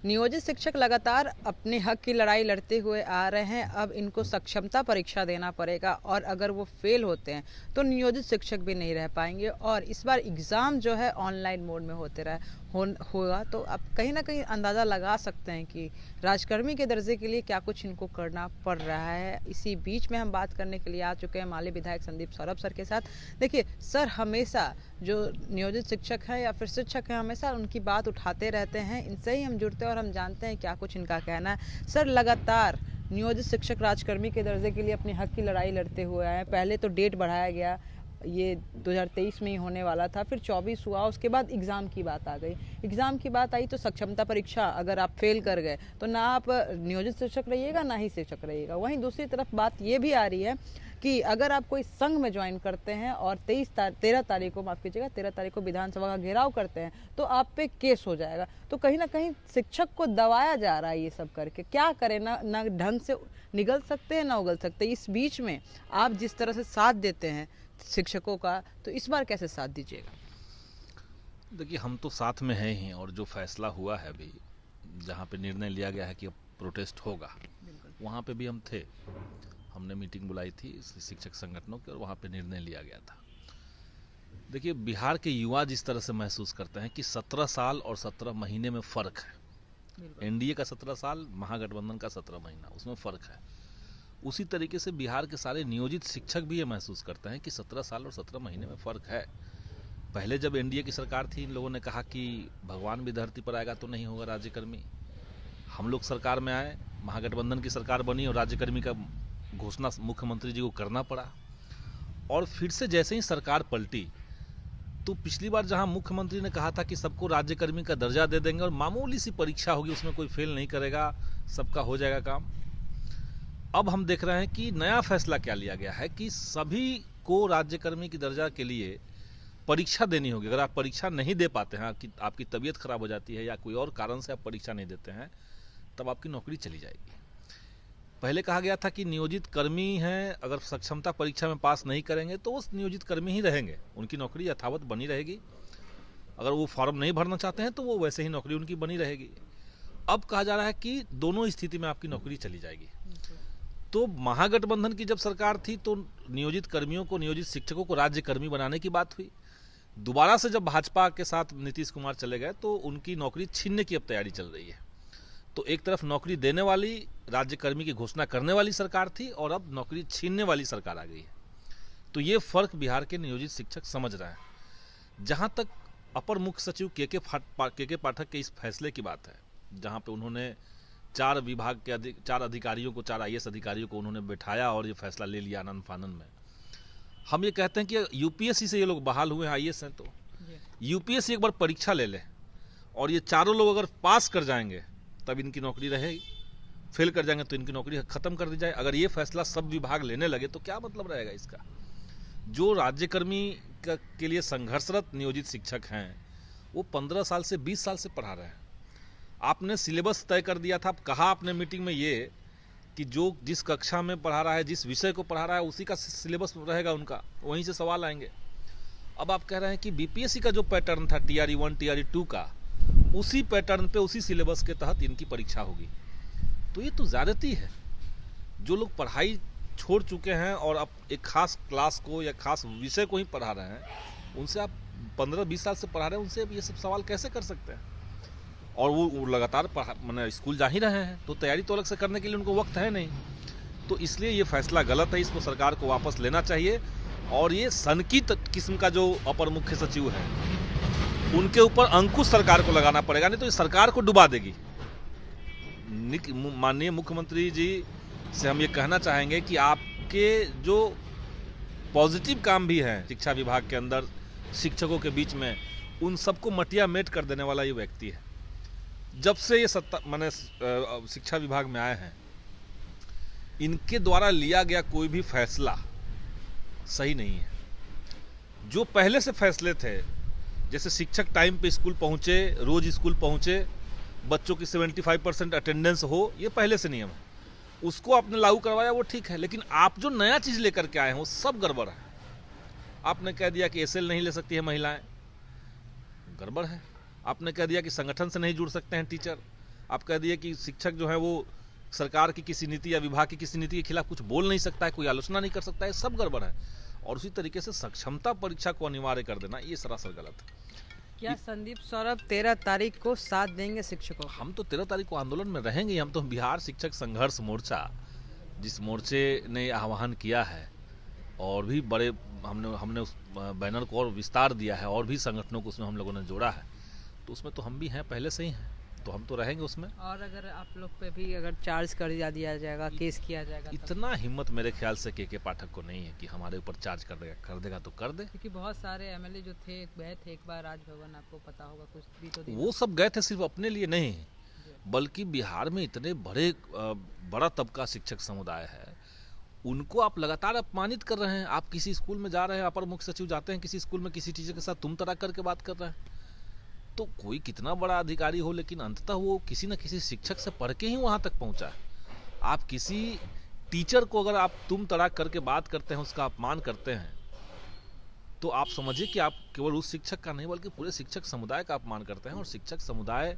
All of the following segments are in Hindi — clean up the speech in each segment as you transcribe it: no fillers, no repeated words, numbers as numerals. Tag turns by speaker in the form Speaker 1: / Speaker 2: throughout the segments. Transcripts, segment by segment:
Speaker 1: नियोजित शिक्षक लगातार अपने हक की लड़ाई लड़ते हुए आ रहे हैं। अब इनको सक्षमता परीक्षा देना पड़ेगा और अगर वो फेल होते हैं तो नियोजित शिक्षक भी नहीं रह पाएंगे और इस बार एग्ज़ाम जो है ऑनलाइन मोड में होगा। तो आप कहीं ना कहीं अंदाज़ा लगा सकते हैं कि राजकर्मी के दर्जे के लिए क्या कुछ इनको करना पड़ रहा है। इसी बीच में हम बात करने के लिए आ चुके हैं माली विधायक संदीप सौरभ सर के साथ। देखिए सर, हमेशा जो नियोजित शिक्षक हैं या फिर शिक्षक हैं, हमेशा उनकी बात उठाते रहते हैं। इनसे ही हम जुड़ते हैं और हम जानते हैं क्या कुछ इनका कहना है। सर, लगातार नियोजित शिक्षक राजकर्मी के दर्जे के लिए अपने हक की लड़ाई लड़ते हुए आए हैं। पहले तो डेट बढ़ाया गया, ये 2023 में ही होने वाला था, फिर 24 हुआ, उसके बाद एग्ज़ाम की बात आ गई। एग्ज़ाम की बात आई तो सक्षमता परीक्षा अगर आप फेल कर गए तो ना आप नियोजित शिक्षक रहिएगा ना ही शिक्षक रहिएगा। वहीं दूसरी तरफ बात ये भी आ रही है कि अगर आप कोई संघ में ज्वाइन करते हैं और 13 तारीख को, माफ़ कीजिएगा, 13 तारीख को विधानसभा का घेराव करते हैं तो आप पे केस हो जाएगा। तो कहीं ना कहीं शिक्षक को दबाया जा रहा है ये सब करके। क्या करें, ना ढंग से निगल सकते हैं ना उगल सकते। इस बीच में आप जिस तरह से साथ देते हैं शिक्षकों का, तो इस बार कैसे साथ दीजिएगा?
Speaker 2: देखिए, हम तो साथ में हैं ही और जो फैसला हुआ है अभी, जहाँ पे निर्णय लिया गया है कि अब प्रोटेस्ट होगा, वहाँ पे भी हम थे। हमने मीटिंग बुलाई थी शिक्षक संगठनों की और वहाँ पे निर्णय लिया गया था। देखिए, बिहार के युवा जिस तरह से महसूस करते हैं कि 17 साल और 17 महीने में फ़र्क है, एनडीए का 17 साल, महागठबंधन का 17 महीना, उसमें फ़र्क है। उसी तरीके से बिहार के सारे नियोजित शिक्षक भी ये महसूस करते हैं कि 17 साल और 17 महीने में फ़र्क है। पहले जब एनडीए की सरकार थी, इन लोगों ने कहा कि भगवान भी धरती पर आएगा तो नहीं होगा राज्यकर्मी। हम लोग सरकार में आए, महागठबंधन की सरकार बनी और राज्यकर्मी का घोषणा मुख्यमंत्री जी को करना पड़ा। और फिर से जैसे ही सरकार पलटी तो पिछली बार जहां मुख्यमंत्री ने कहा था कि सबको राज्यकर्मी का दर्जा दे देंगे और मामूली सी परीक्षा होगी, उसमें कोई फेल नहीं करेगा, सबका हो जाएगा काम, अब हम देख रहे हैं कि नया फैसला क्या लिया गया है कि सभी को राज्यकर्मी की दर्जा के लिए परीक्षा देनी होगी। अगर आप परीक्षा नहीं दे पाते हैं, आपकी तबीयत खराब हो जाती है या कोई और कारण से आप परीक्षा नहीं देते हैं, तब आपकी नौकरी चली जाएगी। पहले कहा गया था कि नियोजित कर्मी हैं, अगर सक्षमता परीक्षा में पास नहीं करेंगे तो वो नियोजित कर्मी ही रहेंगे, उनकी नौकरी यथावत बनी रहेगी। अगर वो फॉर्म नहीं भरना चाहते हैं तो वो वैसे ही नौकरी उनकी बनी रहेगी। अब कहा जा रहा है कि दोनों स्थिति में आपकी नौकरी चली जाएगी। तो महागठबंधन की जब सरकार थी तो नियोजित कर्मियों को, नियोजित शिक्षकों को राज्यकर्मी बनाने की बात हुई। दोबारा से जब भाजपा के साथ नीतीश कुमार चले गए तो उनकी नौकरी छीनने की अब तैयारी चल रही है। तो एक तरफ नौकरी देने वाली, राज्यकर्मी की घोषणा करने वाली सरकार थी और अब नौकरी छीनने वाली सरकार आ गई है। तो ये फर्क बिहार के नियोजित शिक्षक समझ रहे हैं। जहां तक अपर मुख्य सचिव के पाठक के इस फैसले की बात है, जहां पे उन्होंने 4 विभाग के 4 अधिकारियों को, 4 आईएएस अधिकारियों को उन्होंने बैठाया और ये फैसला ले लिया आनन फानन में। हम ये कहते हैं कि यूपीएससी से ये लोग बहाल हुए हैं, आईएएस हैं, तो यूपीएससी एक बार परीक्षा ले ले और ये चारों लोग अगर पास कर जाएंगे तब इनकी नौकरी रहेगी, फेल कर जाएंगे तो इनकी नौकरी खत्म कर दी जाए। अगर ये फैसला सब विभाग लेने लगे तो क्या मतलब रहेगा इसका। जो राज्यकर्मी के लिए संघर्षरत नियोजित शिक्षक हैं वो 15 साल से 20 साल से पढ़ा रहे हैं। आपने सिलेबस तय कर दिया था, कहा आपने मीटिंग में ये कि जो जिस कक्षा में पढ़ा रहा है, जिस विषय को पढ़ा रहा है, उसी का सिलेबस रहेगा उनका, वहीं से सवाल आएंगे। अब आप कह रहे हैं कि बीपीएससी का जो पैटर्न था टीआरई 1 टीआरई 2 का, उसी पैटर्न पे, उसी सिलेबस के तहत इनकी परीक्षा होगी। तो ये तो ज्यादती है। जो लोग पढ़ाई छोड़ चुके हैं और अब एक खास क्लास को या खास विषय को ही पढ़ा रहे हैं, उनसे आप 15-20 साल से पढ़ा रहे हैं, उनसे ये सब सवाल कैसे कर सकते हैं। और वो लगातार मैंने स्कूल जा ही रहे हैं, तो तैयारी तो अलग से करने के लिए उनको वक्त है नहीं। तो इसलिए ये फैसला गलत है, इसको सरकार को वापस लेना चाहिए। और ये सनकी किस्म का जो अपर मुख्य सचिव है, उनके ऊपर अंकुश सरकार को लगाना पड़ेगा, नहीं तो इस सरकार को डुबा देगी। माननीय मुख्यमंत्री जी से हम ये कहना चाहेंगे कि आपके जो पॉजिटिव काम भी हैं शिक्षा विभाग के अंदर, शिक्षकों के बीच में, उन सबको मटिया मेट कर देने वाला ये व्यक्ति है। जब से ये शिक्षा विभाग में आए हैं, इनके द्वारा लिया गया कोई भी फैसला सही नहीं है। जो पहले से फैसले थे, जैसे शिक्षक टाइम पे स्कूल पहुंचे, रोज स्कूल पहुंचे, बच्चों की 75% अटेंडेंस हो, ये पहले से नियम है, उसको आपने लागू करवाया, वो ठीक है। लेकिन आप जो नया चीज लेकर के आए हैं वो सब गड़बड़ है। आपने कह दिया कि एसएल नहीं ले सकती है महिलाएं, गड़बड़ है। आपने कह दिया कि संगठन से नहीं जुड़ सकते हैं टीचर। आप कह दिए कि शिक्षक जो है वो सरकार की किसी नीति या विभाग की किसी नीति के खिलाफ कुछ बोल नहीं सकता है, कोई आलोचना नहीं कर सकता है, सब गड़बड़ है। और उसी तरीके से सक्षमता परीक्षा को अनिवार्य कर देना ये सरासर गलत है।
Speaker 1: क्या संदीप सौरभ 13 तारीख को साथ देंगे शिक्षकों?
Speaker 2: हम तो 13 तारीख को आंदोलन में रहेंगे। हम तो बिहार शिक्षक संघर्ष मोर्चा, जिस मोर्चे ने आह्वान किया है और भी बड़े हमने उस बैनर को और विस्तार दिया है और भी संगठनों को उसमें हम लोगों ने जोड़ा है, तो उसमें तो हम भी हैं, पहले से ही हैं, तो हम तो रहेंगे उसमें।
Speaker 1: और अगर आप लोग पे भी अगर चार्ज कर दिया जाएगा, केस किया जाएगा,
Speaker 2: इतना हिम्मत मेरे ख्याल से के पाठक को नहीं है कि हमारे ऊपर चार्ज कर देगा तो कर दे।
Speaker 1: क्योंकि बहुत सारे एमएलए जो थे गए थे एक बार राजभवन, आपको पता होगा, कुछ भी तो
Speaker 2: वो सब गए थे सिर्फ अपने लिए नहीं, बल्कि बिहार में इतने बड़ा तबका शिक्षक समुदाय है, उनको आप लगातार अपमानित कर रहे हैं। आप किसी स्कूल में जा रहे हैं, अपर मुख्य सचिव जाते हैं किसी स्कूल में, किसी टीचर के साथ तुम तड़ाक करके बात कर रहे हैं। तो कोई कितना बड़ा अधिकारी हो, लेकिन अंततः वो किसी न किसी शिक्षक से पढ़ के ही वहां तक पहुंचा है। आप किसी टीचर को अगर आप तुम तड़ाक करके बात करते हैं, उसका अपमान करते हैं, तो आप समझिए कि आप केवल उस शिक्षक का नहीं बल्कि पूरे शिक्षक समुदाय का अपमान करते हैं। और शिक्षक समुदाय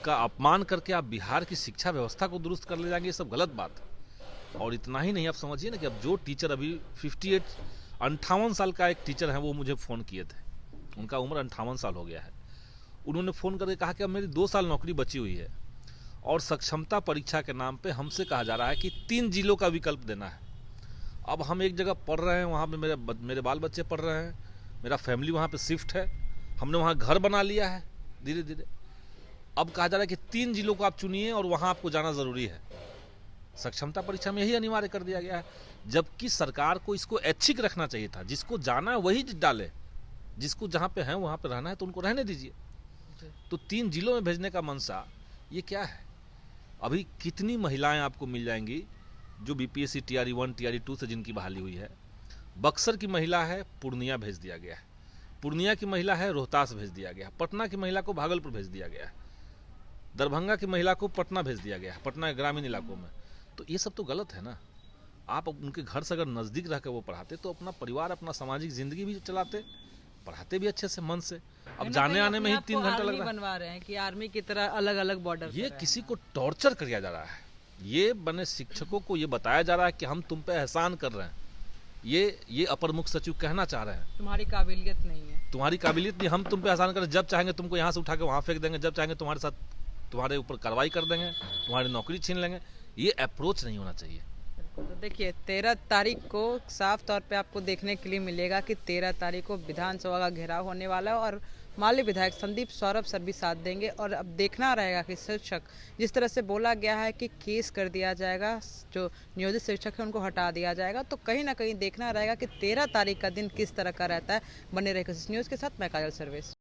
Speaker 2: का अपमान करके आप बिहार की शिक्षा व्यवस्था को दुरुस्त कर ले जाएंगे, ये सब गलत बात है। और इतना ही नहीं, आप समझिए ना कि अब जो टीचर अभी 58 साल का एक टीचर है, वो मुझे फ़ोन किए थे, उनका उम्र 58 साल हो गया है। उन्होंने फ़ोन करके कहा कि अब मेरी 2 साल नौकरी बची हुई है और सक्षमता परीक्षा के नाम पे हमसे कहा जा रहा है कि 3 जिलों का विकल्प देना है। अब हम एक जगह पढ़ रहे हैं, वहाँ पे मेरे बाल बच्चे पढ़ रहे हैं, मेरा फैमिली वहाँ पे शिफ्ट है, हमने वहाँ घर बना लिया है धीरे धीरे। अब कहा जा रहा है कि 3 जिलों को आप चुनिए और वहाँ आपको जाना ज़रूरी है। सक्षमता परीक्षा में यही अनिवार्य कर दिया गया है, जबकि सरकार को इसको ऐच्छिक रखना चाहिए था। जिसको जाना है वही डाले, जिसको जहाँ पे है वहाँ पे रहना है तो उनको रहने दीजिए। तो 3 जिलों में भेजने का मंशा ये क्या है? अभी कितनी महिलाएं आपको मिल जाएंगी जो बीपीएससी टीआरई 1 टीआरई 2 से जिनकी बहाली हुई है। बक्सर की महिला है, पूर्णिया भेज दिया गया है, पूर्णिया की महिला है, रोहतास भेज दिया गया है, पटना की महिला को भागलपुर भेज दिया गया है, दरभंगा की महिला को पटना भेज दिया गया है, पटना ग्रामीण इलाकों में। तो ये सब तो गलत है ना। आप उनके घर से अगर नज़दीक रह कर वो पढ़ाते तो अपना परिवार, अपना सामाजिक जिंदगी भी चलाते, पढ़ाते भी अच्छे से मन से। अब जाने आने में ही 3 घंटा लग रहा है।
Speaker 1: बनवा रहे हैं कि आर्मी की तरह अलग अलग बॉर्डर।
Speaker 2: ये किसी को टॉर्चर किया जा रहा है। ये बने शिक्षकों को ये बताया जा रहा है कि हम तुम पे एहसान कर रहे हैं। ये अपर मुख्य सचिव कहना चाह रहे हैं
Speaker 1: तुम्हारी काबिलियत नहीं है,
Speaker 2: तुम्हारी काबिलियत नहीं, हम तुम पे एहसान कर, जब चाहेंगे तुमको यहाँ से उठा के वहाँ फेंक देंगे, जब चाहेंगे तुम्हारे साथ तुम्हारे ऊपर कार्रवाई कर देंगे, तुम्हारी नौकरी छीन लेंगे। ये अप्रोच नहीं होना चाहिए।
Speaker 1: तो देखिए 13 तारीख को साफ तौर पे आपको देखने के लिए मिलेगा कि 13 तारीख को विधानसभा का घेराव होने वाला है और माननीय विधायक संदीप सौरभ सर भी साथ देंगे। और अब देखना रहेगा कि शिक्षक, जिस तरह से बोला गया है कि केस कर दिया जाएगा, जो नियोजित शिक्षक है उनको हटा दिया जाएगा, तो कहीं ना कहीं देखना रहेगा कि 13 तारीख का दिन किस तरह का रहता है। बने रहे कोशिश न्यूज़ के साथ, मैं काजल सर्वेश।